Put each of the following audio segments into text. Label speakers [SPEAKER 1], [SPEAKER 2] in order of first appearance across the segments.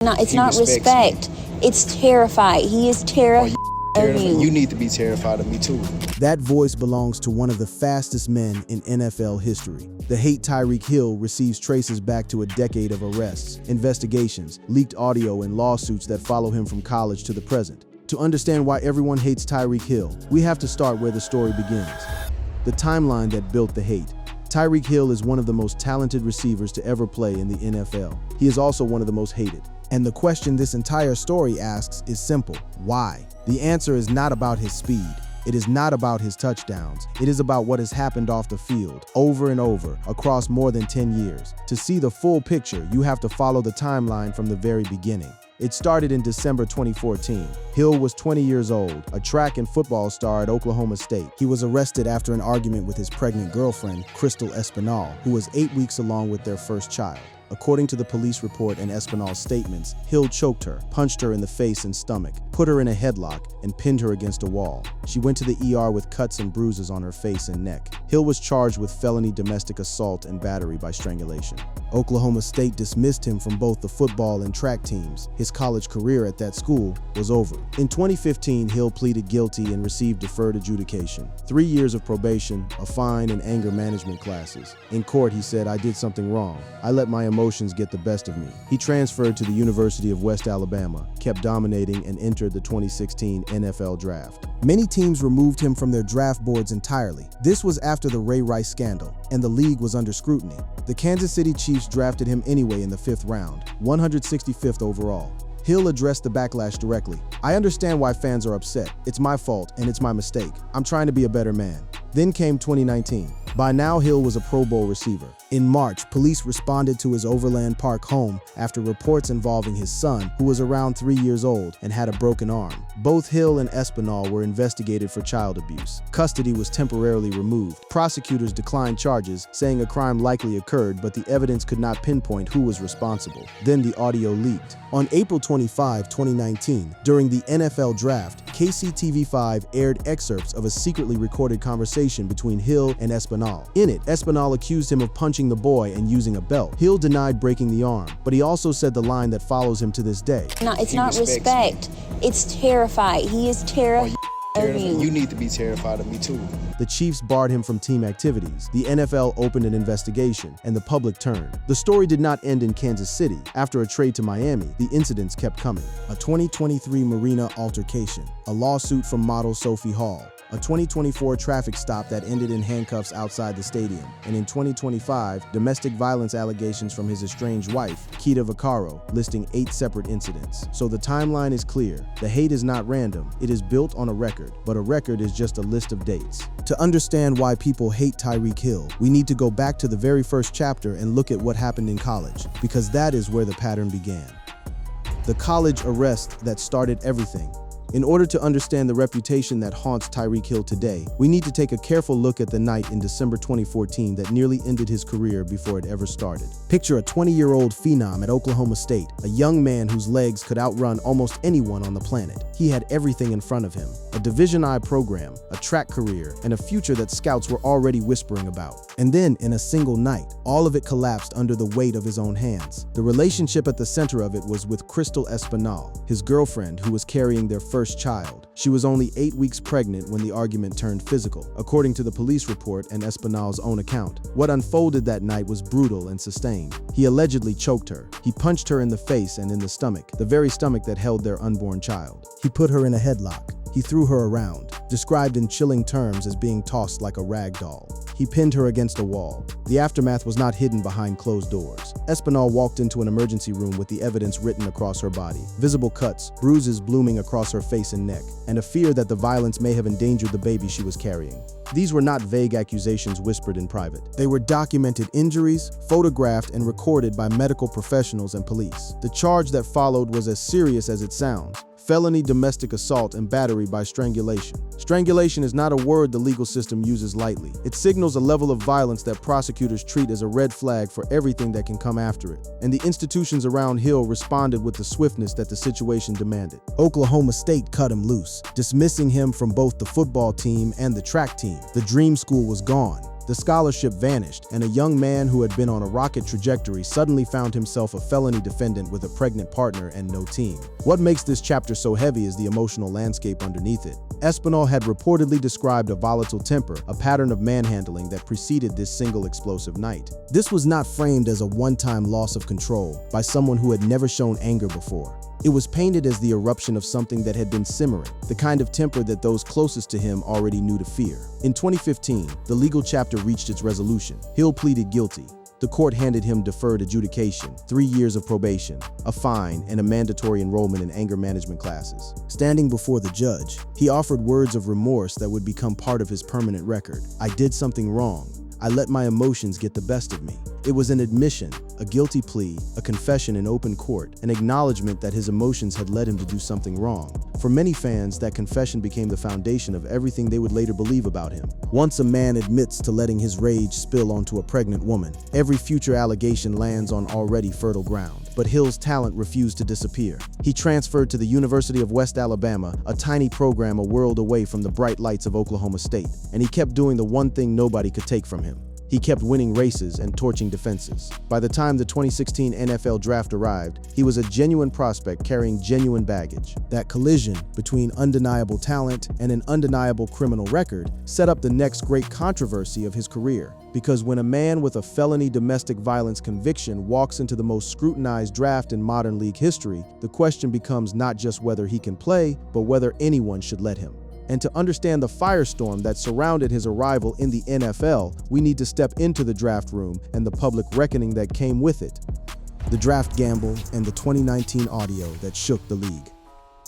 [SPEAKER 1] No, it's
[SPEAKER 2] He
[SPEAKER 1] not
[SPEAKER 2] respects
[SPEAKER 1] respect. It's terrified. He is terrified of you.
[SPEAKER 2] You need to be terrified of me too.
[SPEAKER 3] That voice belongs to one of the fastest men in NFL history. The hate Tyreek Hill receives traces back to a decade of arrests, investigations, leaked audio, and lawsuits that follow him from college to the present. To understand why everyone hates Tyreek Hill, we have to start where the story begins. The timeline that built the hate. Tyreek Hill is one of the most talented receivers to ever play in the NFL. He is also one of the most hated. And the question this entire story asks is simple: why? The answer is not about his speed. It is not about his touchdowns. It is about what has happened off the field, over and over, across more than 10 years. To see the full picture, you have to follow the timeline from the very beginning. It started in December 2014. Hill was 20 years old, a track and football star at Oklahoma State. He was arrested after an argument with his pregnant girlfriend, Crystal Espinal, who was 8 weeks along with their first child. According to the police report and Espinal's statements, Hill choked her, punched her in the face and stomach, put her in a headlock, and pinned her against a wall. She went to the ER with cuts and bruises on her face and neck. Hill was charged with felony domestic assault and battery by strangulation. Oklahoma State dismissed him from both the football and track teams. His college career at that school was over. In 2015, Hill pleaded guilty and received deferred adjudication, 3 years of probation, a fine, and anger management classes. In court, he said, "I did something wrong. I let my emotions get the best of me." He transferred to the University of West Alabama, kept dominating, and entered the 2016 NFL Draft. Many teams removed him from their draft boards entirely. This was after the Ray Rice scandal, and the league was under scrutiny. The Kansas City Chiefs drafted him anyway in the 5th round, 165th overall. Hill addressed the backlash directly. "I understand why fans are upset. It's my fault, and it's my mistake. I'm trying to be a better man." Then came 2019. By now, Hill was a Pro Bowl receiver. In March, police responded to his Overland Park home after reports involving his son, who was around 3 years old and had a broken arm. Both Hill and Espinal were investigated for child abuse. Custody was temporarily removed. Prosecutors declined charges, saying a crime likely occurred, but the evidence could not pinpoint who was responsible. Then the audio leaked. On April 25, 2019, during the NFL Draft, KCTV5 aired excerpts of a secretly recorded conversation between Hill and Espinal. In it, Espinal accused him of punching the boy and using a belt. Hill denied breaking the arm, but he also said the line that follows him to this day.
[SPEAKER 1] No, it's not respect. It's terrified. He is terrified of you.
[SPEAKER 2] You need to be terrified of me too.
[SPEAKER 3] The Chiefs barred him from team activities. The NFL opened an investigation, and the public turned. The story did not end in Kansas City. After a trade to Miami, the incidents kept coming. A 2023 Marina altercation, a lawsuit from model Sophie Hall, a 2024 traffic stop that ended in handcuffs outside the stadium, and in 2025, domestic violence allegations from his estranged wife, Keita Vaccaro, listing 8 separate incidents. So the timeline is clear. The hate is not random. It is built on a record, but a record is just a list of dates. To understand why people hate Tyreek Hill, we need to go back to the very first chapter and look at what happened in college, because that is where the pattern began. The college arrest that started everything. In order to understand the reputation that haunts Tyreek Hill today, we need to take a careful look at the night in December 2014 that nearly ended his career before it ever started. Picture a 20-year-old phenom at Oklahoma State, a young man whose legs could outrun almost anyone on the planet. He had everything in front of him: a Division I program, a track career, and a future that scouts were already whispering about. And then, in a single night, all of it collapsed under the weight of his own hands. The relationship at the center of it was with Crystal Espinal, his girlfriend, who was carrying their first child. She was only 8 weeks pregnant when the argument turned physical, according to the police report and Espinal's own account. What unfolded that night was brutal and sustained. He allegedly choked her. He punched her in the face and in the stomach, the very stomach that held their unborn child. He put her in a headlock. He threw her around, described in chilling terms as being tossed like a rag doll. He pinned her against a wall. The aftermath was not hidden behind closed doors. Espinal walked into an emergency room with the evidence written across her body, visible cuts, bruises blooming across her face and neck, and a fear that the violence may have endangered the baby she was carrying. These were not vague accusations whispered in private. They were documented injuries, photographed and recorded by medical professionals and police. The charge that followed was as serious as it sounds: felony domestic assault and battery by strangulation. Strangulation is not a word the legal system uses lightly. It signals a level of violence that prosecutors treat as a red flag for everything that can come after it. And the institutions around Hill responded with the swiftness that the situation demanded. Oklahoma State cut him loose, dismissing him from both the football team and the track team. The dream school was gone. The scholarship vanished, and a young man who had been on a rocket trajectory suddenly found himself a felony defendant with a pregnant partner and no team. What makes this chapter so heavy is the emotional landscape underneath it. Espinal had reportedly described a volatile temper, a pattern of manhandling that preceded this single explosive night. This was not framed as a one-time loss of control by someone who had never shown anger before. It was painted as the eruption of something that had been simmering, the kind of temper that those closest to him already knew to fear. In 2015, the legal chapter reached its resolution. Hill pleaded guilty. The court handed him deferred adjudication, 3 years of probation, a fine, and a mandatory enrollment in anger management classes. Standing before the judge, he offered words of remorse that would become part of his permanent record. "I did something wrong. I let my emotions get the best of me." It was an admission, a guilty plea, a confession in open court, an acknowledgement that his emotions had led him to do something wrong. For many fans, that confession became the foundation of everything they would later believe about him. Once a man admits to letting his rage spill onto a pregnant woman, every future allegation lands on already fertile ground. But Hill's talent refused to disappear. He transferred to the University of West Alabama, a tiny program a world away from the bright lights of Oklahoma State, and he kept doing the one thing nobody could take from him. He kept winning races and torching defenses. By the time the 2016 NFL Draft arrived, he was a genuine prospect carrying genuine baggage. That collision between undeniable talent and an undeniable criminal record set up the next great controversy of his career. Because when a man with a felony domestic violence conviction walks into the most scrutinized draft in modern league history, the question becomes not just whether he can play, but whether anyone should let him. And to understand the firestorm that surrounded his arrival in the NFL, we need to step into the draft room and the public reckoning that came with it. The draft gamble and the 2019 audio that shook the league.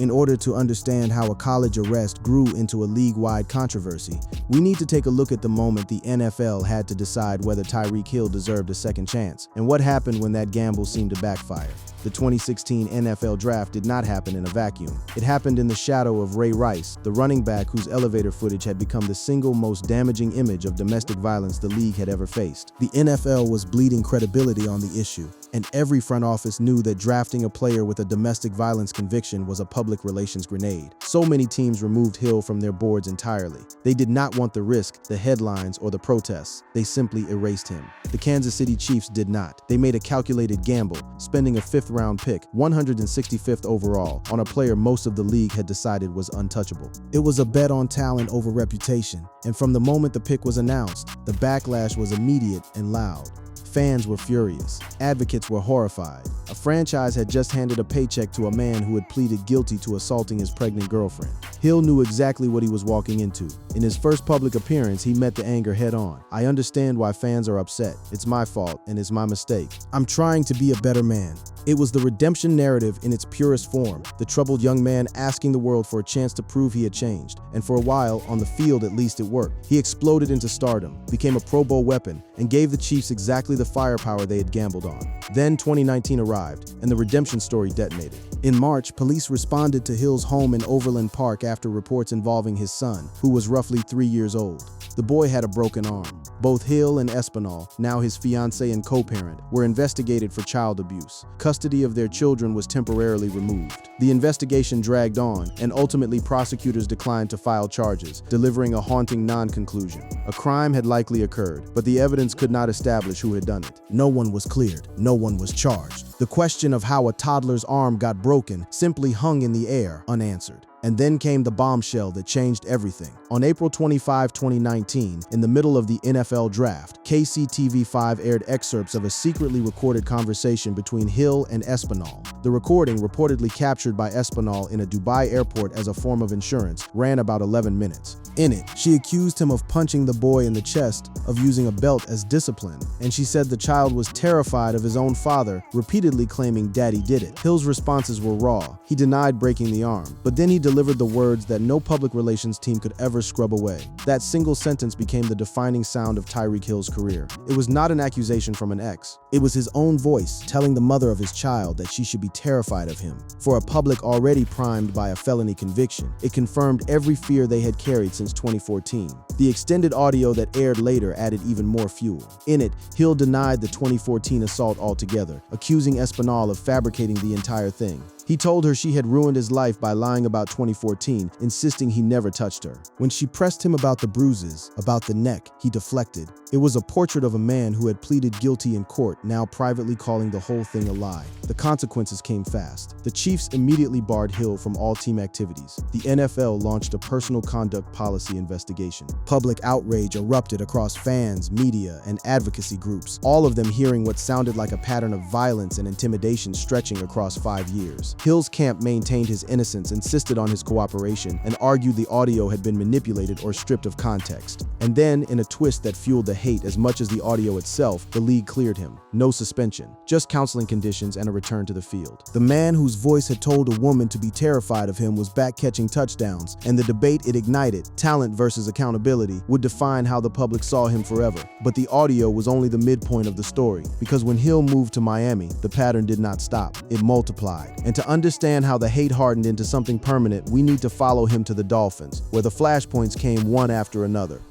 [SPEAKER 3] In order to understand how a college arrest grew into a league-wide controversy, we need to take a look at the moment the NFL had to decide whether Tyreek Hill deserved a second chance, and what happened when that gamble seemed to backfire. The 2016 NFL Draft did not happen in a vacuum. It happened in the shadow of Ray Rice, the running back whose elevator footage had become the single most damaging image of domestic violence the league had ever faced. The NFL was bleeding credibility on the issue, and every front office knew that drafting a player with a domestic violence conviction was a public relations grenade. So many teams removed Hill from their boards entirely. They did not want the risk, the headlines, or the protests. They simply erased him. The Kansas City Chiefs did not. They made a calculated gamble, spending a fifth-round pick, 165th overall, on a player most of the league had decided was untouchable. It was a bet on talent over reputation, and from the moment the pick was announced, the backlash was immediate and loud. Fans were furious. Advocates were horrified. A franchise had just handed a paycheck to a man who had pleaded guilty to assaulting his pregnant girlfriend. Hill knew exactly what he was walking into. In his first public appearance, he met the anger head-on. "I understand why fans are upset. It's my fault, and it's my mistake. I'm trying to be a better man." It was the redemption narrative in its purest form, the troubled young man asking the world for a chance to prove he had changed. And for a while, on the field at least, it worked. He exploded into stardom, became a Pro Bowl weapon, and gave the Chiefs exactly the firepower they had gambled on. Then 2019 arrived, and the redemption story detonated. In March, police responded to Hill's home in Overland Park after reports involving his son, who was roughly 3 years old. The boy had a broken arm. Both Hill and Espinal, now his fiancée and co-parent, were investigated for child abuse. Custody of their children was temporarily removed. The investigation dragged on, and ultimately prosecutors declined to file charges, delivering a haunting non-conclusion. A crime had likely occurred, but the evidence could not establish who had done it. No one was cleared. No one was charged. The question of how a toddler's arm got broken simply hung in the air, unanswered. And then came the bombshell that changed everything. On April 25, 2019, in the middle of the NFL Draft, KCTV5 aired excerpts of a secretly recorded conversation between Hill and Espinal. The recording, reportedly captured by Espinal in a Dubai airport as a form of insurance, ran about 11 minutes. In it, she accused him of punching the boy in the chest, of using a belt as discipline, and she said the child was terrified of his own father, repeatedly claiming daddy did it. Hill's responses were raw. He denied breaking the arm, but then he delivered the words that no public relations team could ever scrub away. That single sentence became the defining sound of Tyreek Hill's career. It was not an accusation from an ex. It was his own voice telling the mother of his child that she should be terrified of him. For a public already primed by a felony conviction, it confirmed every fear they had carried since 2014. The extended audio that aired later added even more fuel. In it, Hill denied the 2014 assault altogether, accusing Espinal of fabricating the entire thing. He He told her she had ruined his life by lying about 2014, insisting he never touched her. When she pressed him about the bruises, about the neck, he deflected. It was a portrait of a man who had pleaded guilty in court, now privately calling the whole thing a lie. The consequences came fast. The Chiefs immediately barred Hill from all team activities. The NFL launched a personal conduct policy investigation. Public outrage erupted across fans, media, and advocacy groups, all of them hearing what sounded like a pattern of violence and intimidation stretching across 5 years. Hill's camp maintained his innocence, insisted on his cooperation, and argued the audio had been manipulated or stripped of context. And then, in a twist that fueled the hate as much as the audio itself, the league cleared him. No suspension, just counseling conditions and a return to the field. The man whose voice had told a woman to be terrified of him was back catching touchdowns, and the debate it ignited, talent versus accountability, would define how the public saw him forever. But the audio was only the midpoint of the story, because when Hill moved to Miami, the pattern did not stop. It multiplied. And to understand how the hate hardened into something permanent, we need to follow him to the Dolphins, where the flashpoints came one after another.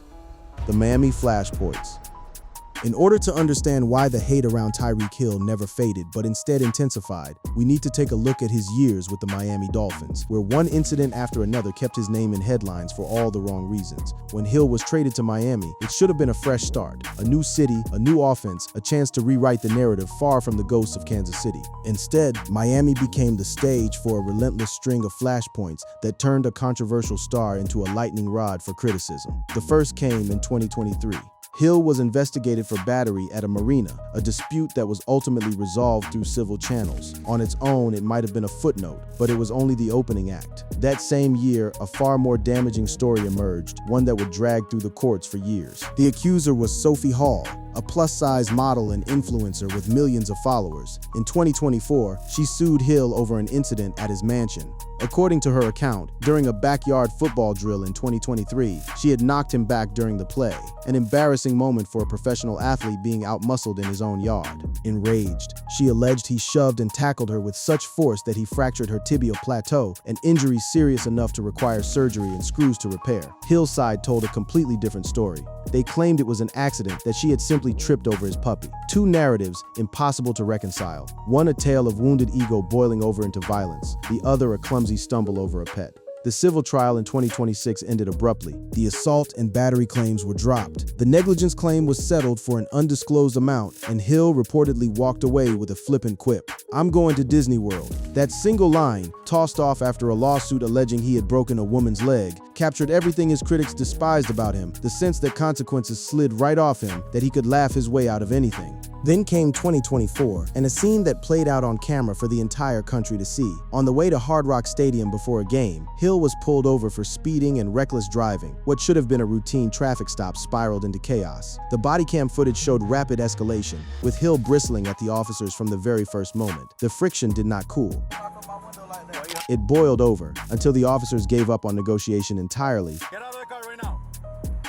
[SPEAKER 3] The Miami flashpoints. In order to understand why the hate around Tyreek Hill never faded but instead intensified, we need to take a look at his years with the Miami Dolphins, where one incident after another kept his name in headlines for all the wrong reasons. When Hill was traded to Miami, it should have been a fresh start, a new city, a new offense, a chance to rewrite the narrative far from the ghosts of Kansas City. Instead, Miami became the stage for a relentless string of flashpoints that turned a controversial star into a lightning rod for criticism. The first came in 2023. Hill was investigated for battery at a marina, a dispute that was ultimately resolved through civil channels. On its own, it might have been a footnote, but it was only the opening act. That same year, a far more damaging story emerged, one that would drag through the courts for years. The accuser was Sophie Hall, a plus-size model and influencer with millions of followers. In 2024, she sued Hill over an incident at his mansion. According to her account, during a backyard football drill in 2023, she had knocked him back during the play, an embarrassing moment for a professional athlete being outmuscled in his own yard. Enraged, she alleged he shoved and tackled her with such force that he fractured her tibial plateau, an injury serious enough to require surgery and screws to repair. Hill's side told a completely different story. They claimed it was an accident, that she had simply tripped over his puppy. Two narratives impossible to reconcile. One a tale of wounded ego boiling over into violence, the other a clumsy stumble over a pet. The civil trial in 2026 ended abruptly. The assault and battery claims were dropped. The negligence claim was settled for an undisclosed amount, and Hill reportedly walked away with a flippant quip. "I'm going to Disney World." That single line, tossed off after a lawsuit alleging he had broken a woman's leg, captured everything his critics despised about him, the sense that consequences slid right off him, that he could laugh his way out of anything. Then came 2024, and a scene that played out on camera for the entire country to see. On the way to Hard Rock Stadium before a game, Hill was pulled over for speeding and reckless driving. What should have been a routine traffic stop spiraled into chaos. The body cam footage showed rapid escalation, with Hill bristling at the officers from the very first moment. The friction did not cool. It boiled over until the officers gave up on negotiation entirely.
[SPEAKER 4] Get out of the car right now.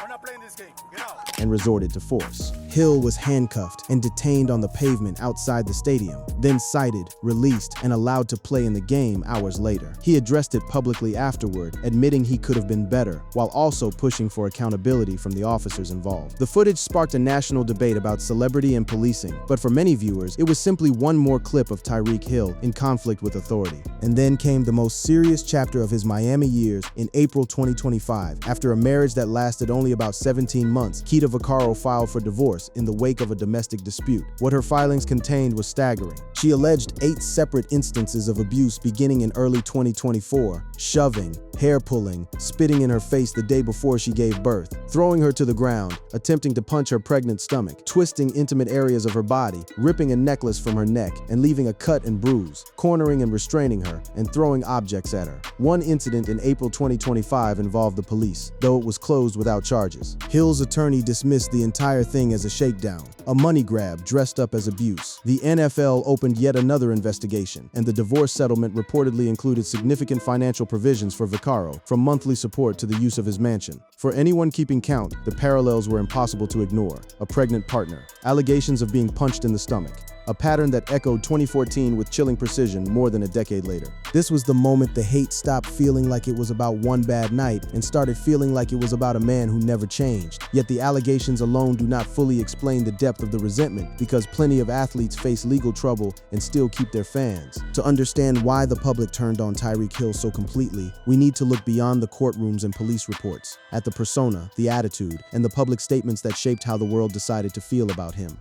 [SPEAKER 4] We're not playing this game. Get out.
[SPEAKER 3] And resorted to force. Hill was handcuffed and detained on the pavement outside the stadium, then cited, released, and allowed to play in the game hours later. He addressed it publicly afterward, admitting he could have been better, while also pushing for accountability from the officers involved. The footage sparked a national debate about celebrity and policing, but for many viewers, it was simply one more clip of Tyreek Hill in conflict with authority. And then came the most serious chapter of his Miami years in April 2025. After a marriage that lasted only about 17 months, Keita Vaccaro filed for divorce in the wake of a domestic dispute. What her filings contained was staggering. She alleged 8 separate instances of abuse beginning in early 2024, shoving, hair pulling, spitting in her face the day before she gave birth, throwing her to the ground, attempting to punch her pregnant stomach, twisting intimate areas of her body, ripping a necklace from her neck and leaving a cut and bruise, cornering and restraining her, and throwing objects at her. One incident in April 2025 involved the police, though it was closed without charges. Hill's attorney dismissed the entire thing as a shakedown, a money grab dressed up as abuse. The NFL opened yet another investigation, and the divorce settlement reportedly included significant financial provisions for Vaccaro, from monthly support to the use of his mansion. For anyone keeping count, the parallels were impossible to ignore. A pregnant partner, allegations of being punched in the stomach, a pattern that echoed 2014 with chilling precision more than a decade later. This was the moment the hate stopped feeling like it was about one bad night and started feeling like it was about a man who never changed. Yet the allegations alone do not fully explain the depth of the resentment, because plenty of athletes face legal trouble and still keep their fans. To understand why the public turned on Tyreek Hill so completely, we need to look beyond the courtrooms and police reports, at the persona, the attitude, and the public statements that shaped how the world decided to feel about him.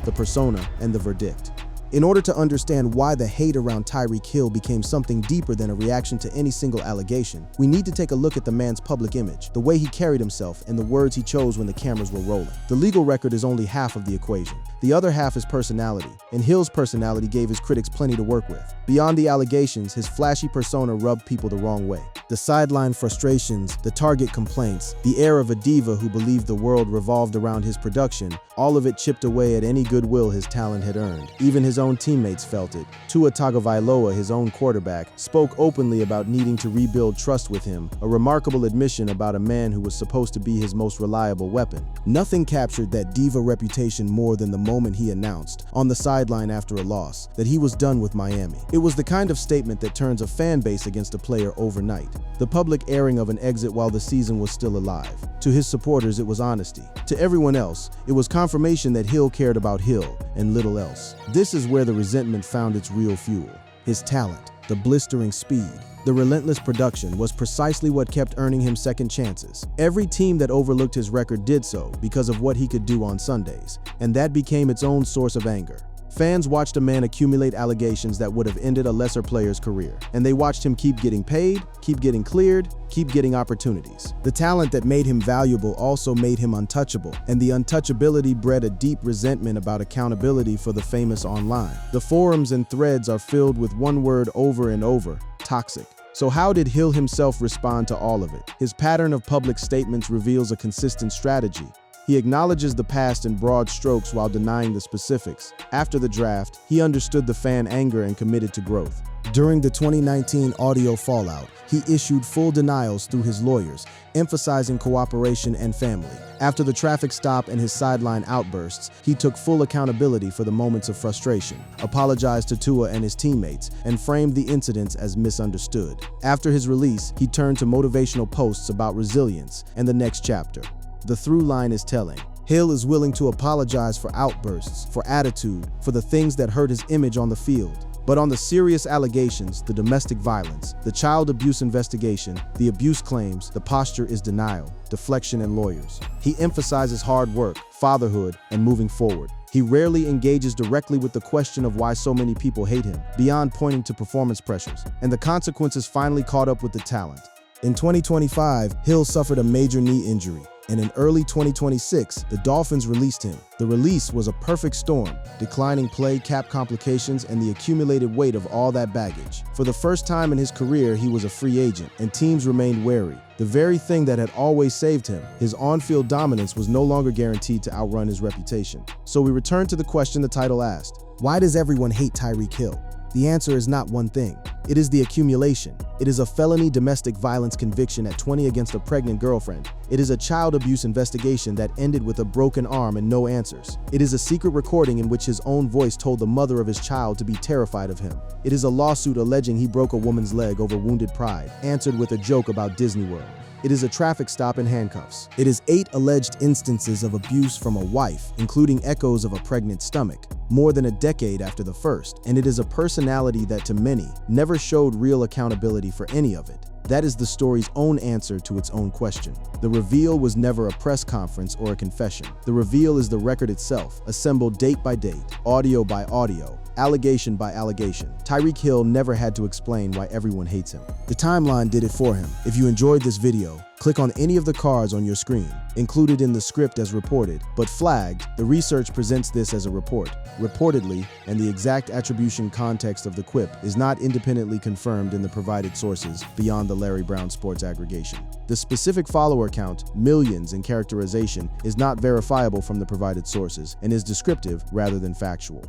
[SPEAKER 3] The persona and the verdict. In order to understand why the hate around Tyreek Hill became something deeper than a reaction to any single allegation, we need to take a look at the man's public image, the way he carried himself, and the words he chose when the cameras were rolling. The legal record is only half of the equation. The other half is personality, and Hill's personality gave his critics plenty to work with. Beyond the allegations, his flashy persona rubbed people the wrong way. The sideline frustrations, the target complaints, the air of a diva who believed the world revolved around his production, all of it chipped away at any goodwill his talent had earned. Even his own teammates felt it. Tua Tagovailoa, his own quarterback, spoke openly about needing to rebuild trust with him, a remarkable admission about a man who was supposed to be his most reliable weapon. Nothing captured that diva reputation more than the moment he announced, on the sideline after a loss, that he was done with Miami. It was the kind of statement that turns a fan base against a player overnight. The public airing of an exit while the season was still alive. To his supporters, it was honesty. To everyone else, it was confirmation that Hill cared about Hill and little else. This is where the resentment found its real fuel. His talent, the blistering speed, the relentless production was precisely what kept earning him second chances. Every team that overlooked his record did so because of what he could do on Sundays, and that became its own source of anger. Fans watched a man accumulate allegations that would have ended a lesser player's career, and they watched him keep getting paid, keep getting cleared, keep getting opportunities. The talent that made him valuable also made him untouchable, and the untouchability bred a deep resentment about accountability for the famous online. The forums and threads are filled with one word over and over: toxic. So how did Hill himself respond to all of it? His pattern of public statements reveals a consistent strategy. He acknowledges the past in broad strokes while denying the specifics. After the draft, he understood the fan anger and committed to growth. During the 2019 audio fallout, he issued full denials through his lawyers, emphasizing cooperation and family. After the traffic stop and his sideline outbursts, he took full accountability for the moments of frustration, apologized to Tua and his teammates, and framed the incidents as misunderstood. After his release, he turned to motivational posts about resilience and the next chapter. The through line is telling. Hill is willing to apologize for outbursts, for attitude, for the things that hurt his image on the field. But on the serious allegations, the domestic violence, the child abuse investigation, the abuse claims, the posture is denial, deflection, and lawyers. He emphasizes hard work, fatherhood, and moving forward. He rarely engages directly with the question of why so many people hate him, beyond pointing to performance pressures. And the consequences finally caught up with the talent. In 2025, Hill suffered a major knee injury, and in early 2026, the Dolphins released him. The release was a perfect storm: declining play, cap complications, and the accumulated weight of all that baggage. For the first time in his career, he was a free agent, and teams remained wary. The very thing that had always saved him, his on-field dominance, was no longer guaranteed to outrun his reputation. So we return to the question the title asked: why does everyone hate Tyreek Hill? The answer is not one thing. It is the accumulation. It is a felony domestic violence conviction at 20 against a pregnant girlfriend. It is a child abuse investigation that ended with a broken arm and no answers. It is a secret recording in which his own voice told the mother of his child to be terrified of him. It is a lawsuit alleging he broke a woman's leg over wounded pride, answered with a joke about Disney World. It is a traffic stop in handcuffs. It is 8 alleged instances of abuse from a wife, including echoes of a pregnant stomach, more than a decade after the first. And it is a personality that, to many, never showed real accountability for any of it. That is the story's own answer to its own question. The reveal was never a press conference or a confession. The reveal is the record itself, assembled date by date, audio by audio, allegation by allegation. Tyreek Hill never had to explain why everyone hates him. The timeline did it for him. If you enjoyed this video, click on any of the cards on your screen, included in the script as reported, but flagged. The research presents this as a report. Reportedly, and the exact attribution context of the quip is not independently confirmed in the provided sources beyond the Larry Brown Sports aggregation. The specific follower count, millions, and characterization is not verifiable from the provided sources and is descriptive rather than factual.